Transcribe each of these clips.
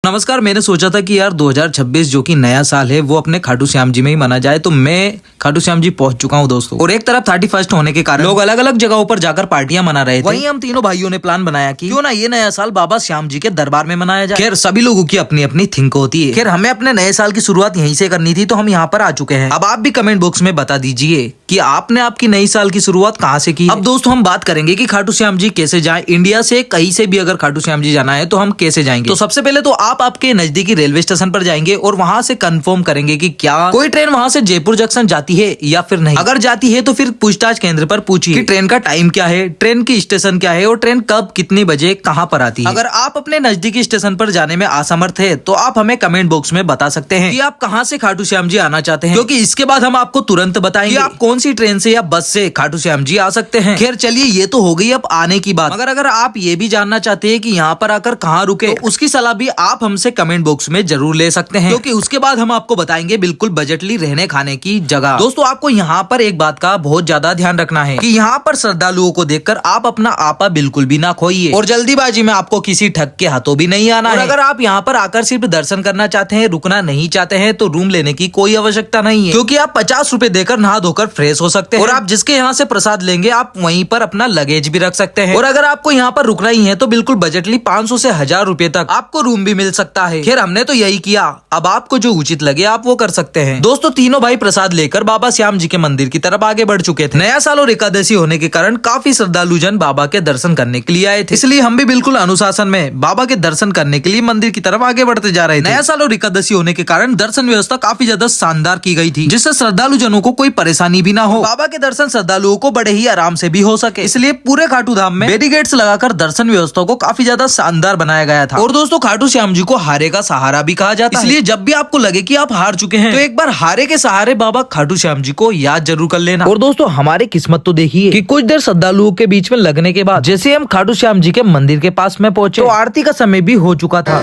नमस्कार। मैंने सोचा था कि यार 2026 जो कि नया साल है वो अपने खाटू श्याम जी में ही मना जाए, तो मैं खाटू श्याम जी पहुंच चुका हूं दोस्तों। और एक तरफ 31 होने के कारण लोग अलग अलग जगहों पर जाकर पार्टियां मना रहे थे। वहीं हम तीनों भाइयों ने प्लान बनाया कि क्यों ना ये नया साल बाबा श्याम जी के दरबार में मनाया जाए। खैर सभी लोगों की अपनी अपनी थिंक होती है। खैर हमें अपने नए साल की शुरुआत यहीं से करनी थी, तो हम यहाँ पर आ चुके हैं। अब आप भी कमेंट बॉक्स में बता दीजिए कि आपने आपकी नई साल की शुरुआत कहाँ से की। अब दोस्तों हम बात करेंगे कि खाटू श्याम जी कैसे जाएं। इंडिया से कहीं से भी अगर खाटू श्याम जी जाना है तो हम कैसे जाएंगे। तो सबसे पहले तो आप आपके नजदीकी रेलवे स्टेशन पर जाएंगे और वहां से कंफर्म करेंगे कि क्या कोई ट्रेन वहां से जयपुर जंक्शन जाती है या फिर नहीं। अगर जाती है तो फिर पूछताछ केंद्र पर पूछिए कि ट्रेन का टाइम क्या है, ट्रेन की स्टेशन क्या है और ट्रेन कब कितने बजे कहां पर आती है। अगर आप अपने नजदीकी स्टेशन पर जाने में असमर्थ है तो आप हमें कमेंट बॉक्स में बता सकते हैं कि आप कहां से खाटू श्याम जी आना चाहते हैं, क्योंकि इसके बाद हम आपको तुरंत बताएंगे कि आप कौन सी ट्रेन से या बस से खाटू श्याम जी आ सकते हैं। खैर चलिए ये तो हो गई अब आने की बात। मगर अगर आप ये भी जानना चाहते हैं कि यहाँ पर आकर कहाँ रुके, तो उसकी सलाह भी आप हमसे कमेंट बॉक्स में जरूर ले सकते हैं, क्योंकि उसके बाद हम आपको बताएंगे बिल्कुल बजटली रहने खाने की जगह। दोस्तों आपको यहाँ पर एक बात का बहुत ज्यादा ध्यान रखना है कि यहाँ पर श्रद्धालुओं को देखकर आप अपना आपा बिल्कुल भी ना खोइए और जल्दीबाजी में आपको किसी ठग के हाथों भी नहीं आना है। अगर आप यहाँ पर आकर सिर्फ दर्शन करना चाहते हैं, रुकना नहीं चाहते हैं, तो रूम लेने की कोई आवश्यकता नहीं है, क्योंकि आप 50 रुपए देकर नहा धोकर फ्रेश हो सकते हैं। और आप जिसके यहाँ से प्रसाद लेंगे आप वहीं पर अपना लगेज भी रख सकते हैं। और अगर आपको यहाँ पर रुकना ही है तो बिल्कुल बजटली 500 से 1000 रुपए तक आपको रूम भी मिल सकता है। खैर हमने तो यही किया, अब आपको जो उचित लगे आप वो कर सकते हैं। दोस्तों तीनों भाई प्रसाद लेकर बाबा श्याम जी के मंदिर की तरफ आगे बढ़ चुके थे। नया साल और एकादशी होने के कारण काफी श्रद्धालु जन बाबा के दर्शन करने के लिए आए थे, इसलिए हम भी बिल्कुल अनुशासन में बाबा के दर्शन करने के लिए मंदिर की तरफ आगे बढ़ते जा रहे थे। नया साल और एकादशी होने के कारण दर्शन व्यवस्था काफी ज्यादा शानदार की गई थी, जिससे श्रद्धालु जनों को कोई परेशानी भी ना हो। बाबा के दर्शन श्रद्धालुओं को बड़े ही आराम से भी हो सके, इसलिए पूरे खाटू धाम में बैरिकेड्स लगाकर दर्शन व्यवस्था को काफी ज्यादा शानदार बनाया गया था। और दोस्तों खाटू श्याम जी को हारे का सहारा भी कहा जाता है, इसलिए जब भी आपको लगे कि आप हार चुके हैं तो एक बार हारे के सहारे बाबा खाटू श्याम जी को याद जरूर कर लेना। और दोस्तों हमारी किस्मत तो देखिए कि कुछ देर श्रद्धालुओं के बीच में लगने के बाद जैसे हम खाटू श्याम जी के मंदिर के पास में पहुंचे तो आरती का समय भी हो चुका था।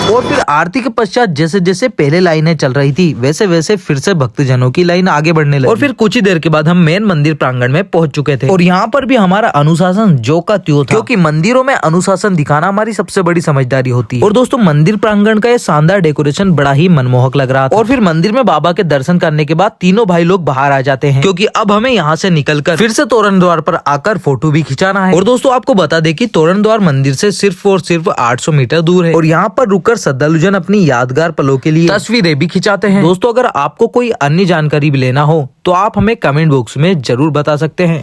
और फिर आरती के पश्चात जैसे जैसे पहले लाइनें चल रही थी वैसे वैसे फिर से भक्तजनों की लाइन आगे बढ़ने लगी। और फिर कुछ ही देर के बाद हम मेन मंदिर प्रांगण में पहुंच चुके थे। और यहाँ पर भी हमारा अनुशासन जो का त्यों था, क्योंकि मंदिरों में अनुशासन दिखाना हमारी सबसे बड़ी समझदारी होती है। और दोस्तों मंदिर प्रांगण का ये शानदार डेकोरेशन बड़ा ही मनमोहक लग रहा था। और फिर मंदिर में बाबा के दर्शन करने के बाद तीनों भाई लोग बाहर आ जाते हैं, क्योंकि अब हमें यहाँ से निकलकर फिर से तोरण द्वार पर आकर फोटो भी खिंचाना है। और दोस्तों आपको बता दें कि तोरण द्वार मंदिर से सिर्फ और सिर्फ 800 मीटर दूर है। और यहाँ पर रुककर श्रद्धालु जन अपनी यादगार पलों के लिए तस्वीरें भी खिंचाते हैं। दोस्तों अगर आपको कोई अन्य जानकारी भी लेना हो तो आप हमें कमेंट बॉक्स में जरूर बता सकते हैं।